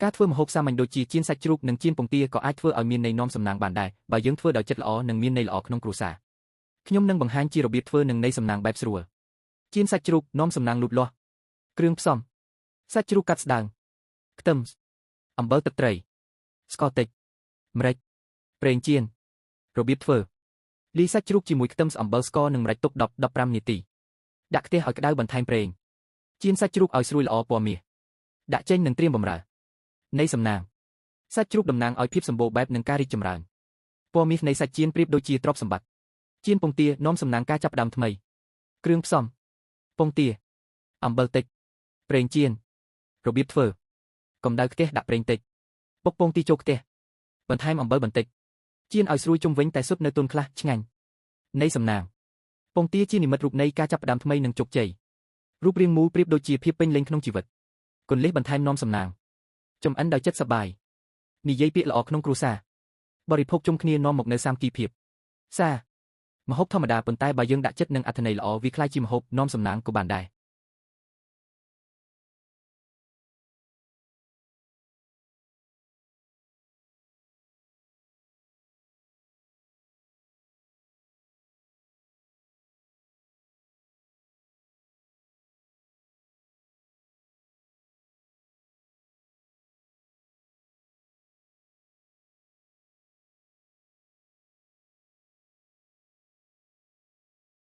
ការធ្វើម្ហូបសាមញ្ញដូចជាចៀនសាច់ជ្រូកនិងចៀនពងទាក៏អាចធ្វើឲ្យមានន័យនាំសំណាងបានដែរបើយើងធ្វើដោយចិត្តល្អនិងមានន័យល្អក្នុងគ្រួសារខ្ញុំនឹងបង្ហាញជារបៀបធ្វើនិងន័យសំណាងបែបស្រួលចៀនសាច់ជ្រូកនាំសំណាងលូតលាស់គ្រឿងផ្សំសាច់ជ្រូកកាត់ស្ដើងខ្ទឹមអំបិលទឹកត្រីស្ករតិចម្រេចប្រេងចៀនរបៀបធ្វើលាយសាច់ជ្រូកជាមួយខ្ទឹមអំបិលស្ករនិងម្រេចទុក10-15នាទីដាក់ខ្ទះឲ្យក្តៅបន្ថែមប្រេងចៀនសាច់ជ្រូកឲ្យស្រួយល្អពណ៌មាសដាក់ចេញនិងត្រៀមបម្រើនៃសំណាងសាច់ជ្រូកតំណាងឲ្យភាពសម្បូរបែបនិងការរីកចម្រើនពណ៌មាសនៃសាច់ចៀនប្រៀបដូចជាទ្រព្យសម្បត្តិចៀនពងទានាំសំណាងការចាប់ផ្ដើមថ្មីគ្រឿងផ្សំពងទាអំបិលតិចប្រេងចៀនរបៀបធ្វើកម្ដៅខ្ទះដាក់ប្រេងតិចបុកពងទាចូលខ្ទះបន្ថែមអំបិលបន្តិចចៀនឲ្យស្រួយជុំវិញតែស៊ុបនៅទន់ខ្លះឆ្ងាញ់នៃសំណាងពងទាជានិមិត្តរូបនៃការចាប់ផ្ដើមថ្មីនិងជោគជ័យរូបរាងមូលប្រៀបដូចជាភាពពេញលេញក្នុងជីវិតគន្លឹះបន្ថែមនាំសំណាងចំអិនដោយចិត្តសប្បាយនិយាយពាក្យល្អក្នុងគ្រួសារបរិភោគជុំគ្នានាំមកនូវសាមគ្គីភាពម្ហូបធម្មតាប៉ុន្តែបើយើងដាក់ចិត្តនិងអត្ថន័យល្អវាក្លាយជាម្ហូបនាំសំណាងក៏បានដែរ